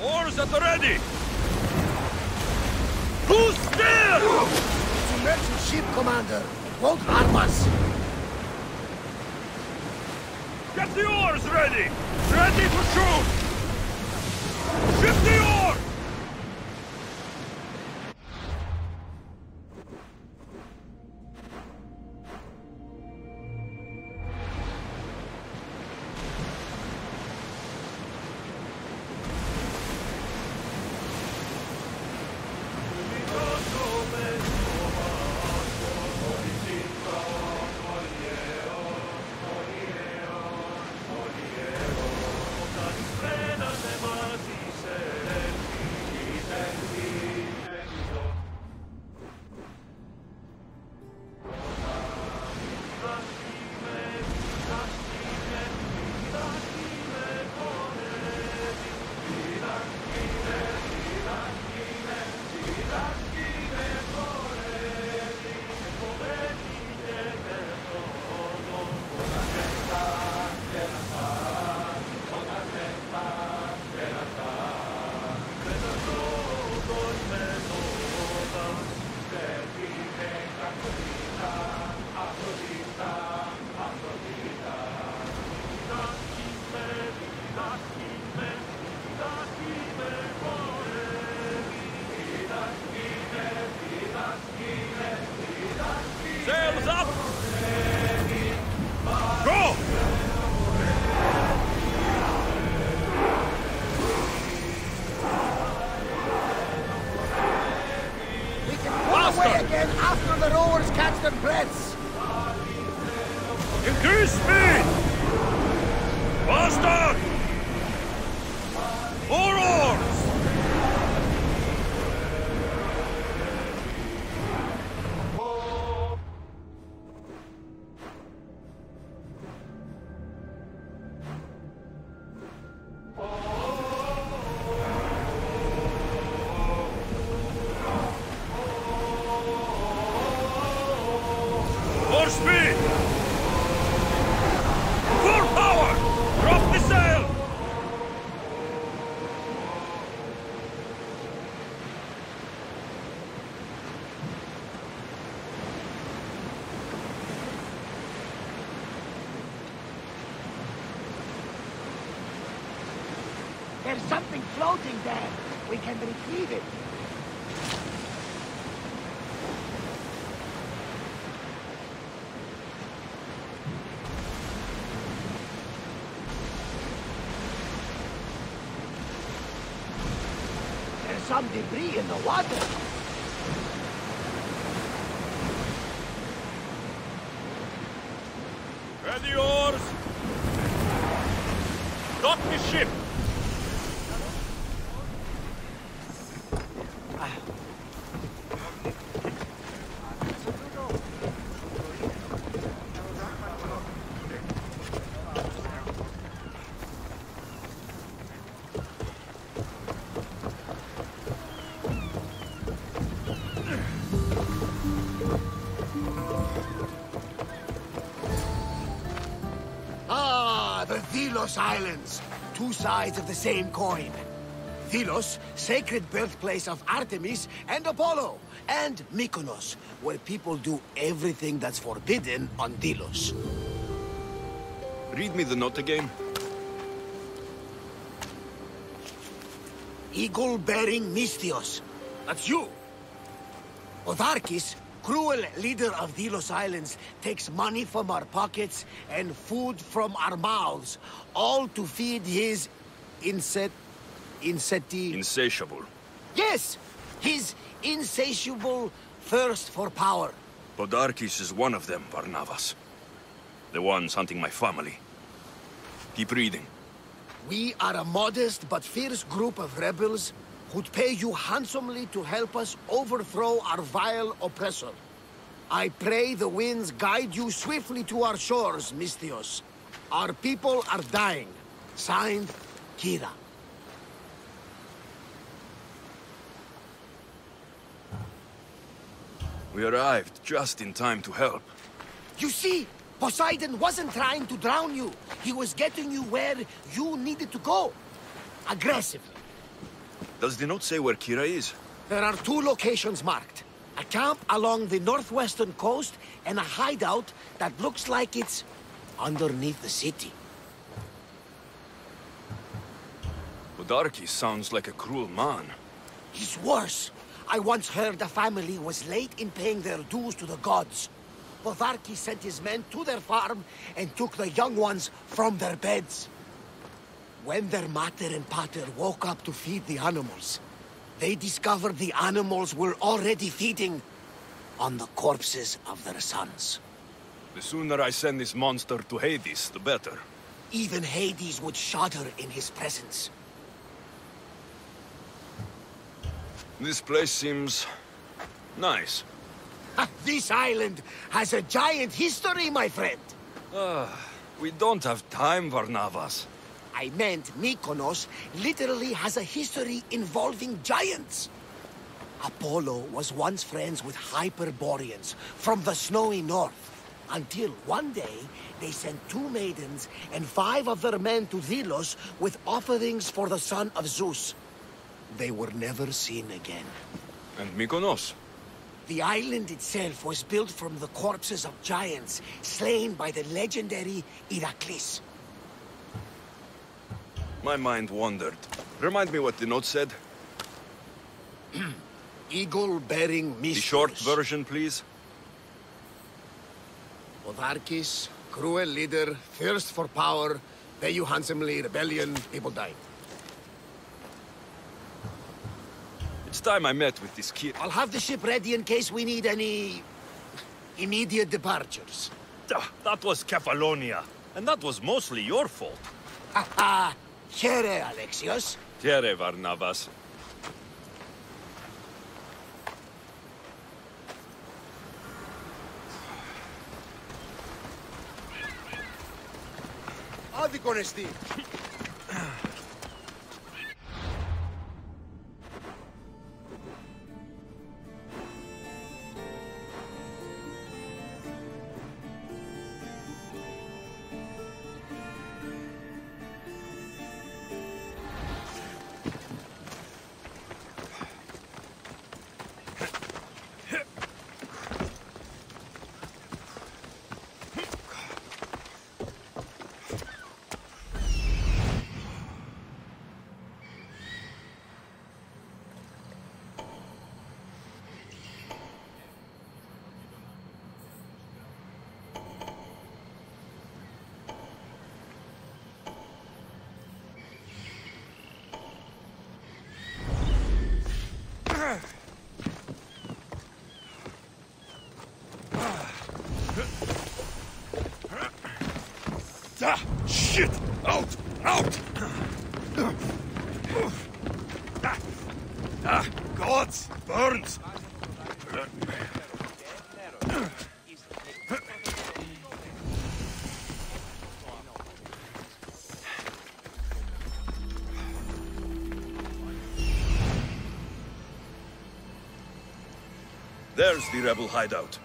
Oars at the ready! Who's there? It's a merchant ship, Commander. It won't harm us. Get the oars ready! Ready to shoot! Ship the oar! Sails up! Go! We can pull away again after the rowers catch their breaths. Increase speed! Faster! More oars! More speed! Full power! Drop the sail! There's something floating there. We can retrieve it. There's some debris in the water. Ready oars! Dock the ship! The Delos Islands. Two sides of the same coin. Delos, sacred birthplace of Artemis and Apollo. And Mykonos, where people do everything that's forbidden on Delos. Read me the note again. Eagle-bearing Mystios. That's you. Odarkis, cruel leader of Delos Islands, takes money from our pockets and food from our mouths, all to feed his Insatiable. Yes! His insatiable thirst for power. Podarkis is one of them, Barnabas. The ones hunting my family. Keep reading. We are a modest but fierce group of rebels who'd pay you handsomely to help us overthrow our vile oppressor. I pray the winds guide you swiftly to our shores, Misthios. Our people are dying. Signed, Kira. We arrived just in time to help. You see, Poseidon wasn't trying to drown you. He was getting you where you needed to go. Aggressively. Does the note say where Kira is? There are 2 locations marked. A camp along the northwestern coast and a hideout that looks like it's underneath the city. Podarkis sounds like a cruel man. He's worse. I once heard a family was late in paying their dues to the gods. Podarkis sent his men to their farm and took the young ones from their beds. When their mater and pater woke up to feed the animals, they discovered the animals were already feeding on the corpses of their sons. The sooner I send this monster to Hades, the better. Even Hades would shudder in his presence. This place seems nice. This island has a giant history, my friend. We don't have time, Varnavas. I meant Mykonos literally has a history involving giants. Apollo was once friends with Hyperboreans from the snowy north, until one day they sent 2 maidens and 5 of their men to Delos with offerings for the son of Zeus. They were never seen again. And Mykonos? The island itself was built from the corpses of giants slain by the legendary Iraklis. My mind wandered. Remind me what the note said. Eagle-bearing Misthios. The short version, please. Podarkis, cruel leader, thirst for power, pay you handsomely, rebellion, people dying. It's time I met with this kid. I'll have the ship ready in case we need any immediate departures. That was Kefalonia, and that was mostly your fault. Haha, here, Alexios. Tere, Varnavas. Άδικον εστί. Shit! Out! Out! Gods! Burns! There's the rebel hideout.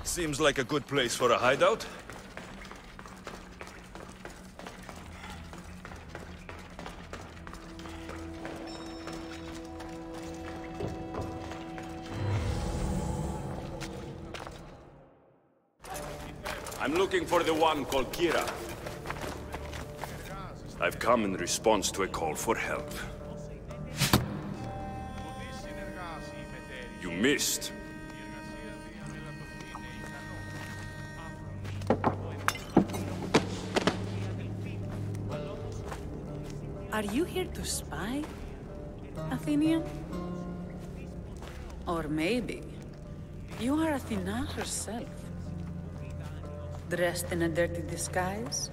Seems like a good place for a hideout. I'm looking for the one called Kira. I've come in response to a call for help. You missed. Are you here to spy, Athenian? Or maybe you are Athena herself, dressed in a dirty disguise?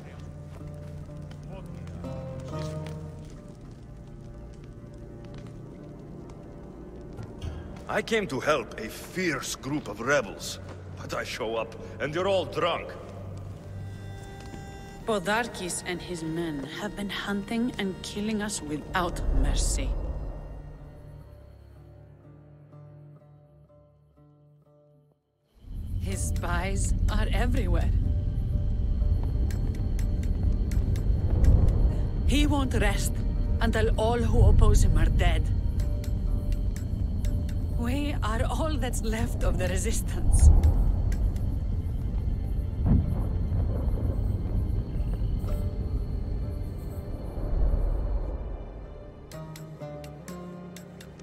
I came to help a fierce group of rebels, but I show up and they're all drunk. Podarkes and his men have been hunting and killing us without mercy. His spies are everywhere. He won't rest until all who oppose him are dead. We are all that's left of the resistance.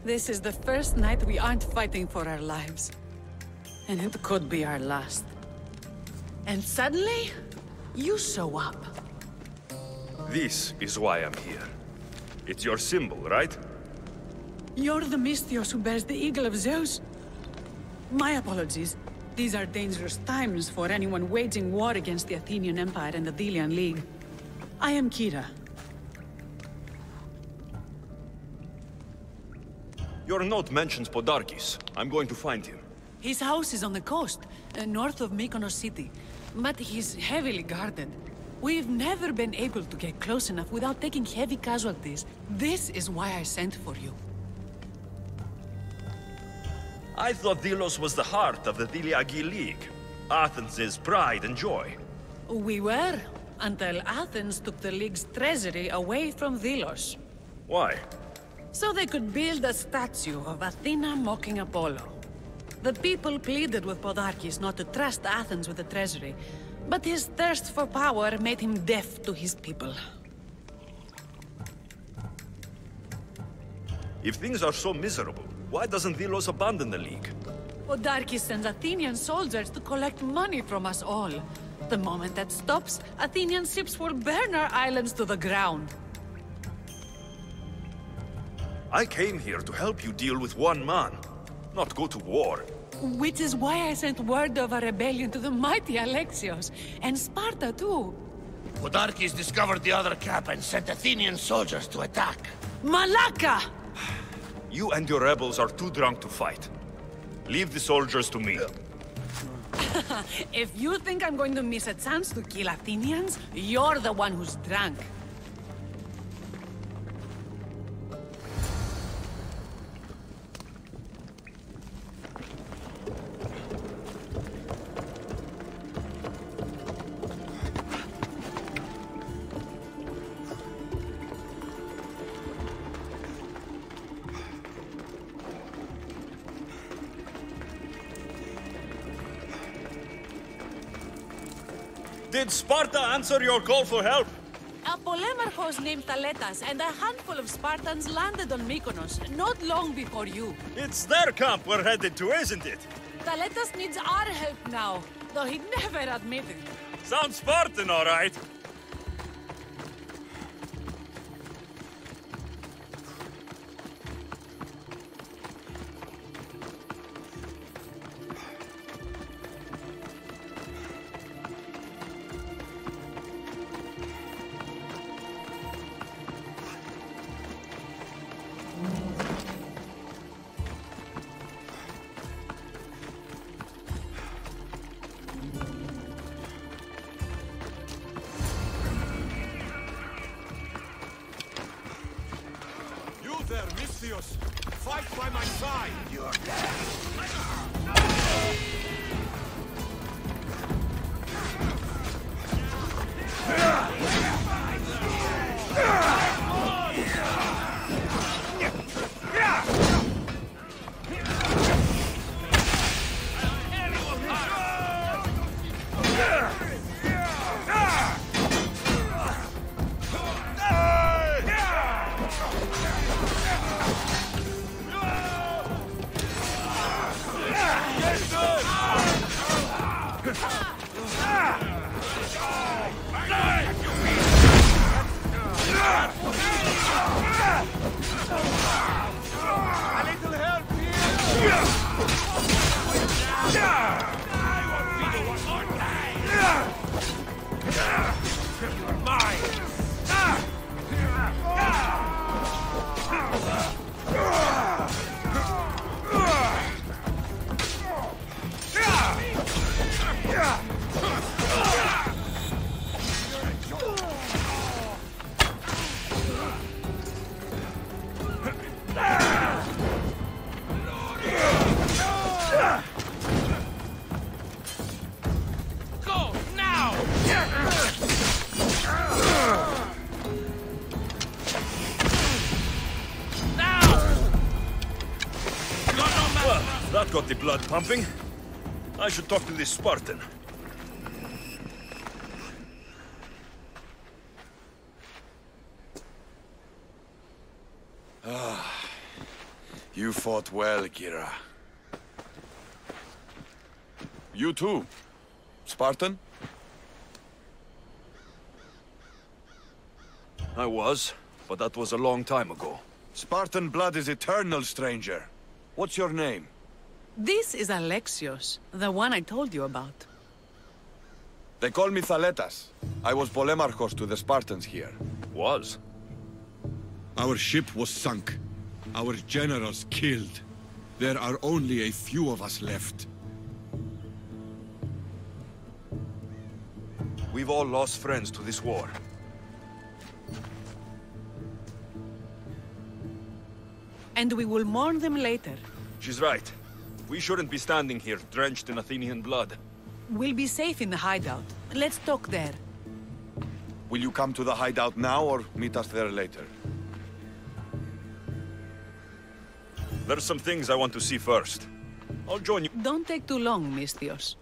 This is the first night we aren't fighting for our lives. And it could be our last. And suddenly, you show up. This is why I'm here. It's your symbol, right? You're the Mystios who bears the eagle of Zeus. My apologies. These are dangerous times for anyone waging war against the Athenian Empire and the Delian League. I am Kira. Your note mentions Podarkes. I'm going to find him. His house is on the coast, north of Mykonos city. But he's heavily guarded. We've never been able to get close enough without taking heavy casualties. This is why I sent for you. I thought Delos was the heart of the Deliagi League. Athens' pride and joy. We were, until Athens took the League's treasury away from Delos. Why? So they could build a statue of Athena mocking Apollo. The people pleaded with Podarkes not to trust Athens with the treasury, but his thirst for power made him deaf to his people. If things are so miserable, why doesn't Delos abandon the League? Podarkes sends Athenian soldiers to collect money from us all. The moment that stops, Athenian ships will burn our islands to the ground. I came here to help you deal with one man, not go to war. Which is why I sent word of a rebellion to the mighty Alexios, and Sparta too. Podarkes discovered the other camp and sent Athenian soldiers to attack. Malaka! You and your rebels are too drunk to fight. Leave the soldiers to me. If you think I'm going to miss a chance to kill Athenians, you're the one who's drunk. Did Sparta answer your call for help? A polemarchos named Thaletas and a handful of Spartans landed on Mykonos, not long before you. It's their camp we're headed to, isn't it? Thaletas needs our help now, though he'd never admit it. Sounds Spartan, all right. there, Mystios! Fight by my side! You're dead! That got the blood pumping. I should talk to this Spartan. You fought well, Kira. You too, Spartan? I was, but that was a long time ago. Spartan blood is eternal, stranger. What's your name? This is Alexios, the one I told you about. They call me Thaletas. I was Polemarchos to the Spartans here. Was? Our ship was sunk. Our generals killed. There are only a few of us left. We've all lost friends to this war. And we will mourn them later. She's right. We shouldn't be standing here, drenched in Athenian blood. We'll be safe in the hideout. Let's talk there. Will you come to the hideout now or meet us there later? There's some things I want to see first. I'll join you. Don't take too long, Misthios.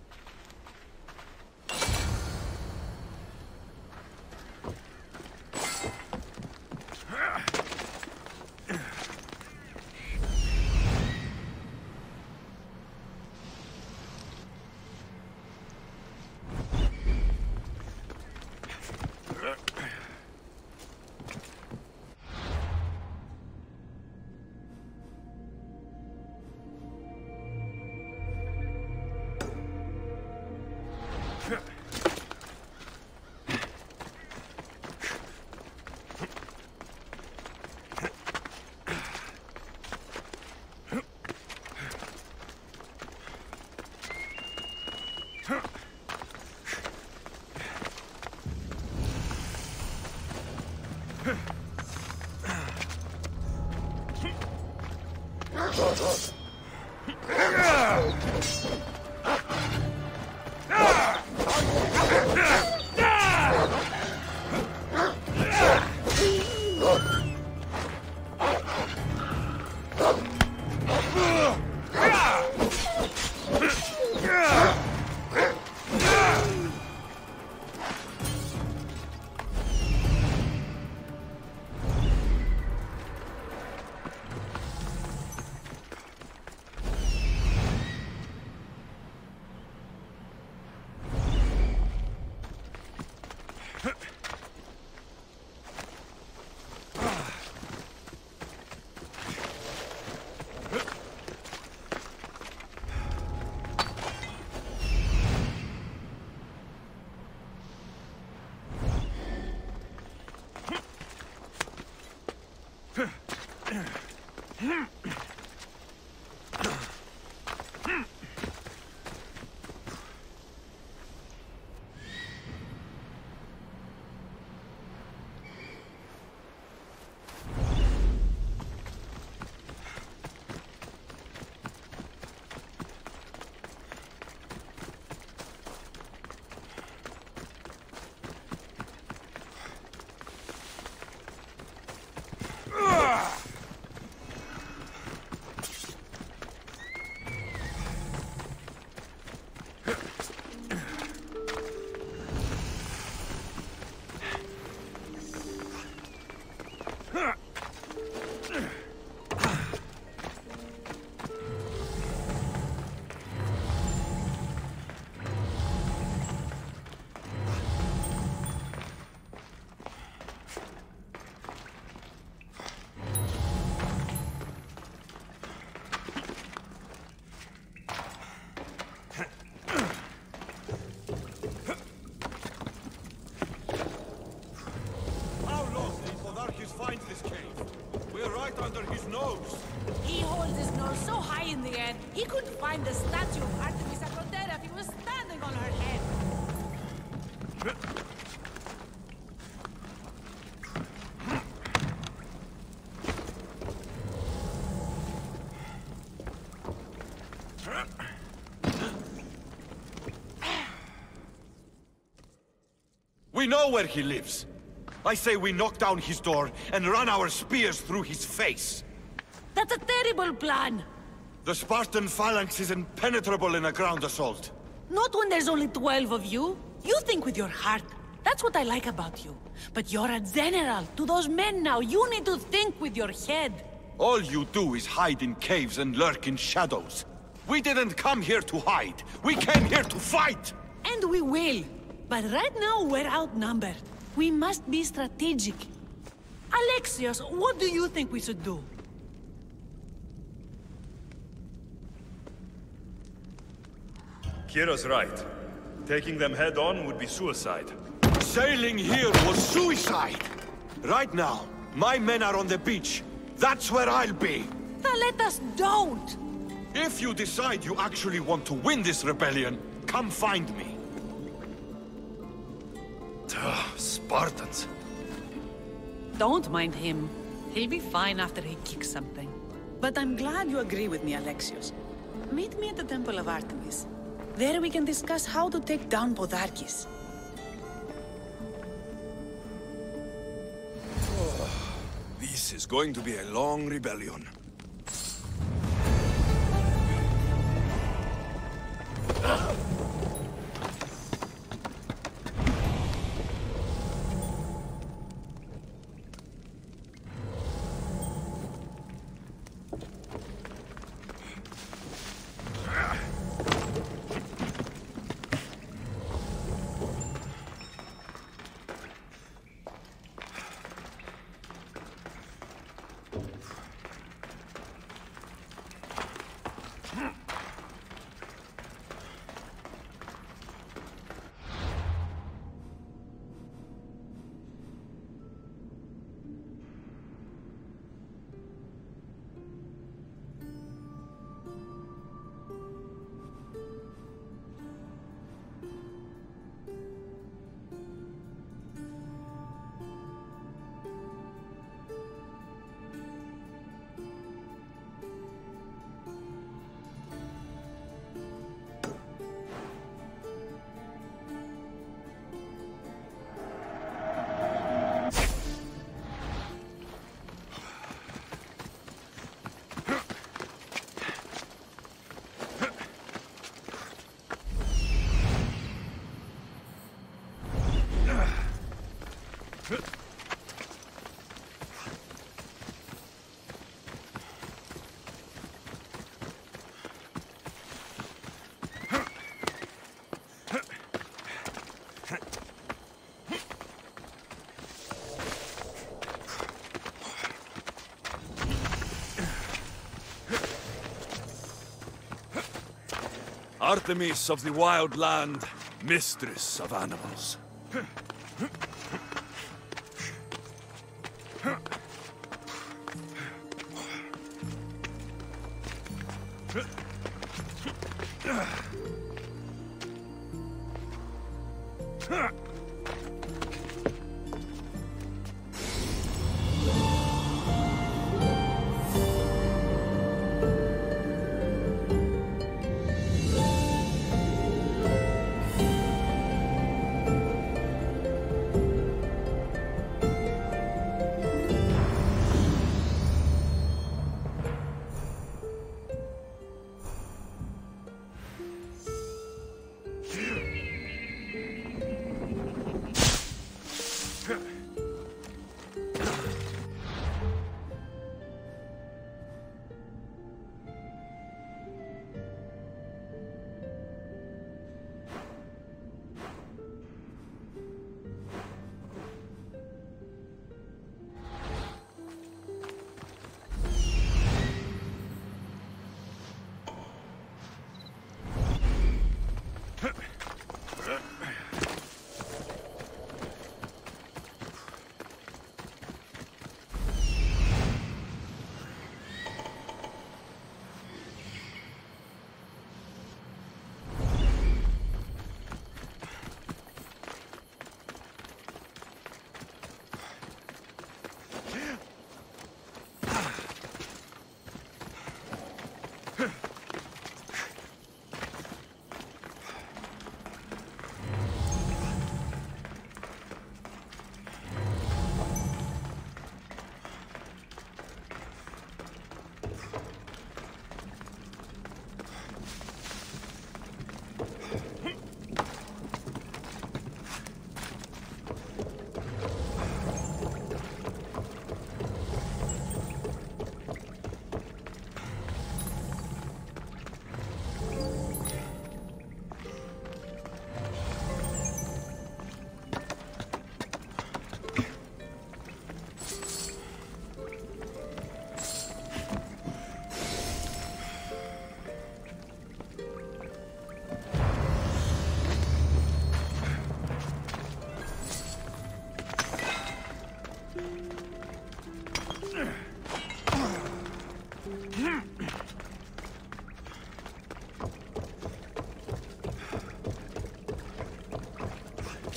man. He could find the statue of Artemis Aphrodite if he was standing on her head. We know where he lives. I say we knock down his door and run our spears through his face. That's a terrible plan. The Spartan phalanx is impenetrable in a ground assault. Not when there's only 12 of you. You think with your heart. That's what I like about you. But you're a general. To those men now, you need to think with your head. All you do is hide in caves and lurk in shadows. We didn't come here to hide. We came here to fight! And we will. But right now, we're outnumbered. We must be strategic. Alexios, what do you think we should do? Kira's right. Taking them head-on would be suicide. Sailing here was suicide! Right now, my men are on the beach. That's where I'll be! Let us don't! If you decide you actually want to win this rebellion, come find me. Spartans. Don't mind him. He'll be fine after he kicks something. But I'm glad you agree with me, Alexios. Meet me at the Temple of Artemis. There we can discuss how to take down Podarkis. This is going to be a long rebellion. Artemis of the wild land, mistress of animals.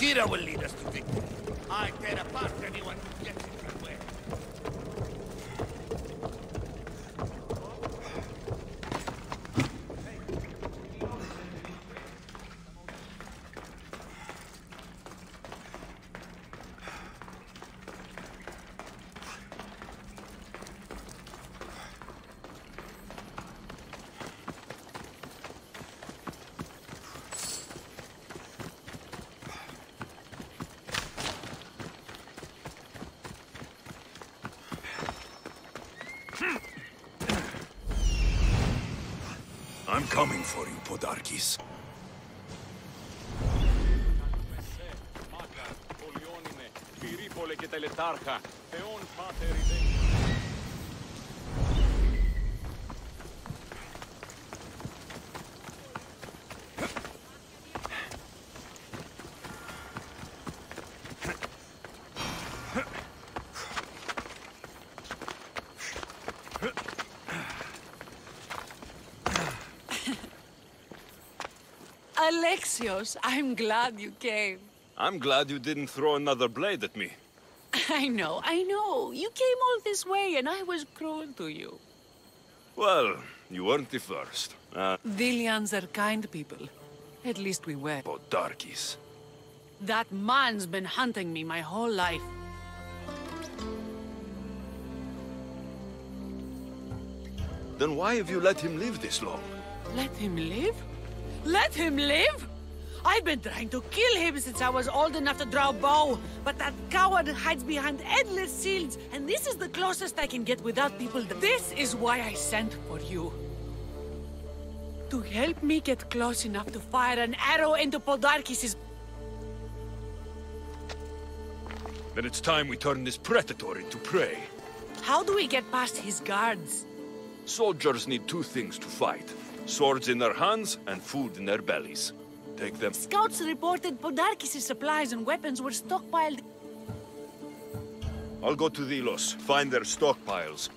Kira will lead us to victory. I tear apart anyone who gets in our way. I'm coming for you, Podarkis. Alexios, I'm glad you came. I'm glad you didn't throw another blade at me. I know. You came all this way and I was cruel to you. Well, you weren't the first. Villians are kind people. At least we were. Podarkis. That man's been hunting me my whole life. Then why have you let him live this long? Let him live? Let him live? I've been trying to kill him since I was old enough to draw a bow, but that coward hides behind endless shields, and this is the closest I can get without people. This is why I sent for you. To help me get close enough to fire an arrow into Podarkis'... Then it's time we turn this predator into prey. How do we get past his guards? Soldiers need two things to fight. Swords in their hands and food in their bellies. Take them. Scouts reported Podarkis' supplies and weapons were stockpiled. I'll go to Delos, find their stockpiles.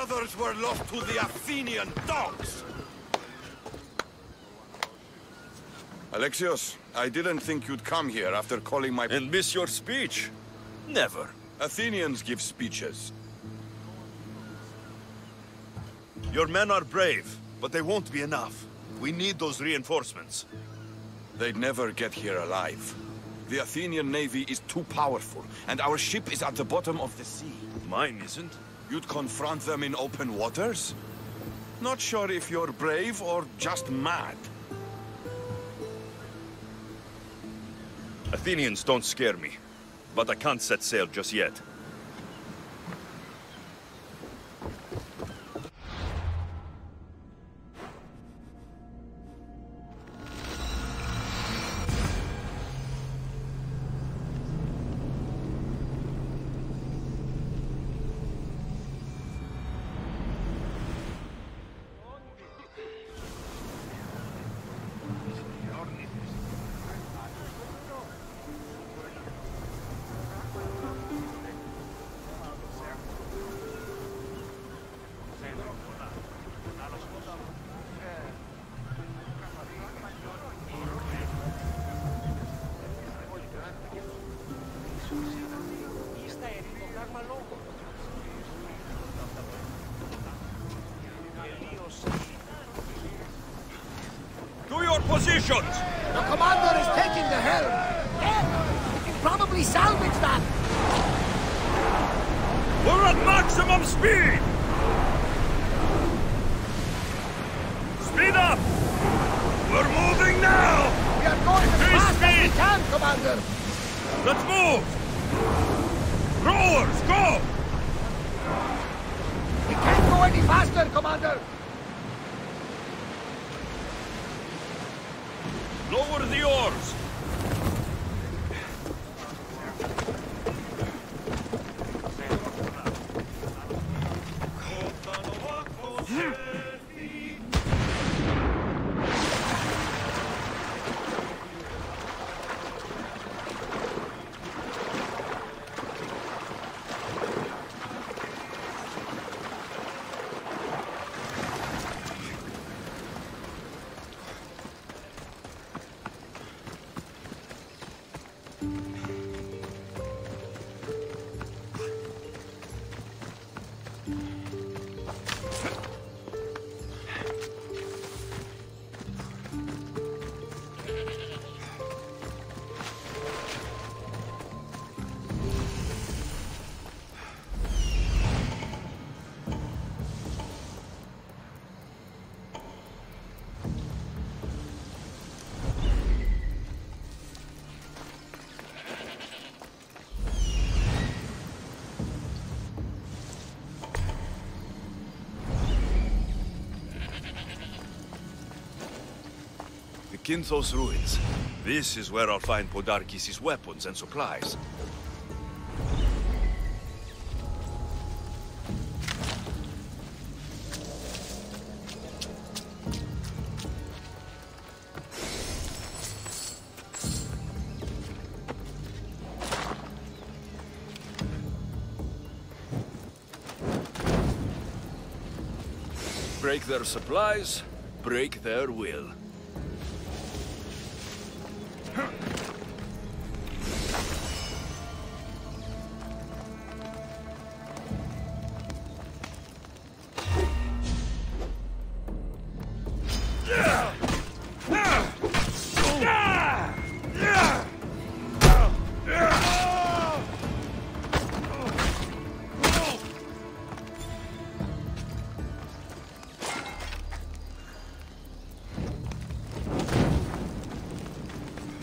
others were lost to the Athenian dogs! Alexios, I didn't think you'd come here after calling my... And miss your speech? Never. Athenians give speeches. Your men are brave, but they won't be enough. We need those reinforcements. They'd never get here alive. The Athenian navy is too powerful, and our ship is at the bottom of the sea. Mine isn't. You'd confront them in open waters? Not sure if you're brave or just mad. Athenians don't scare me, but I can't set sail just yet. Positions! The commander is taking the helm! He can probably salvage that! We're at maximum speed! Speed up! We're moving now! We are going as Increase fast as we speed! can, Commander! Let's move! Rowers, go! We can't go any faster, Commander! Lower the oars! Kinthos ruins. This is where I'll find Podarkis' weapons and supplies. Break their supplies, break their will.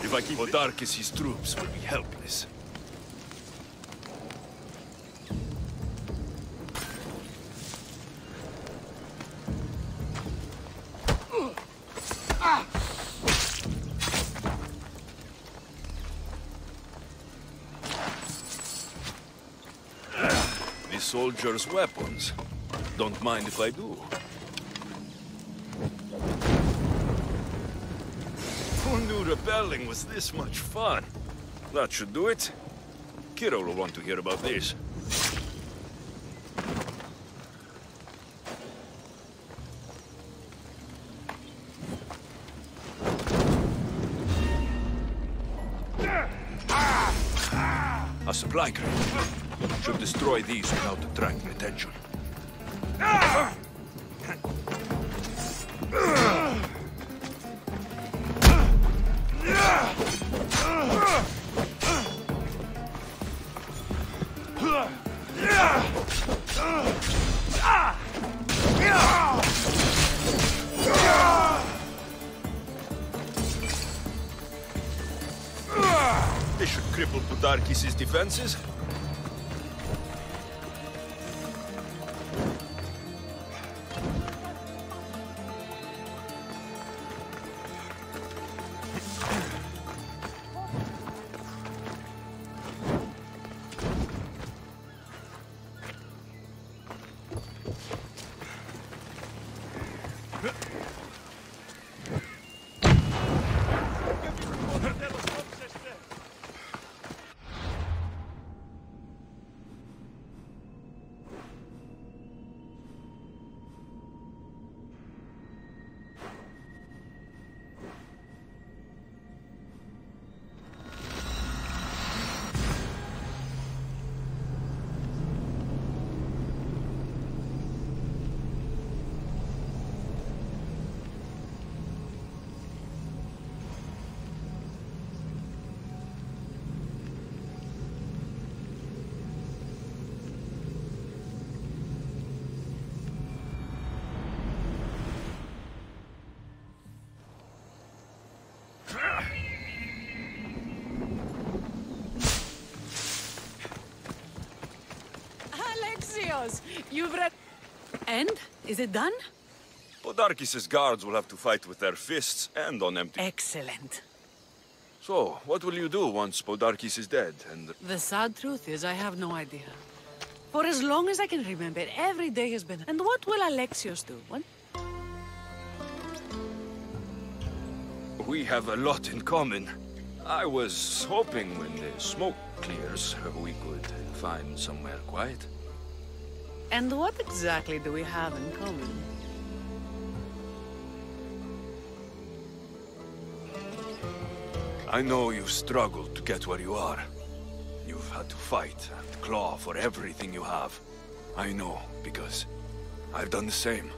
If I keep Podarkis' troops will be helpless. The soldiers' weapons. Don't mind if I do. Who knew rebelling was this much fun? That should do it. Kiro will want to hear about this. supply crate. Should destroy these without attracting attention. This should cripple Podarkis' defenses. You've read... And? Is it done? Podarkis' guards will have to fight with their fists and on empty... Excellent. So, what will you do once Podarkis is dead and... The sad truth is I have no idea. For as long as I can remember, every day has been... And what will Alexios do? What? We have a lot in common. I was hoping when the smoke clears, we could find somewhere quiet. And what exactly do we have in common? I know you've struggled to get where you are. You've had to fight and claw for everything you have. I know, because I've done the same.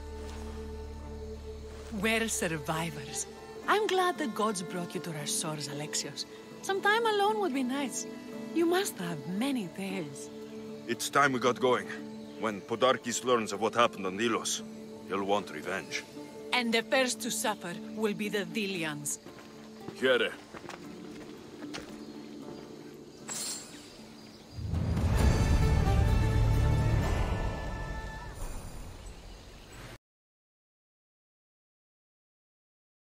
We're survivors. I'm glad the gods brought you to our shores, Alexios. Some time alone would be nice. You must have many tales. It's time we got going. When Podarkis learns of what happened on Delos, he'll want revenge. And the first to suffer will be the Dilians. Here.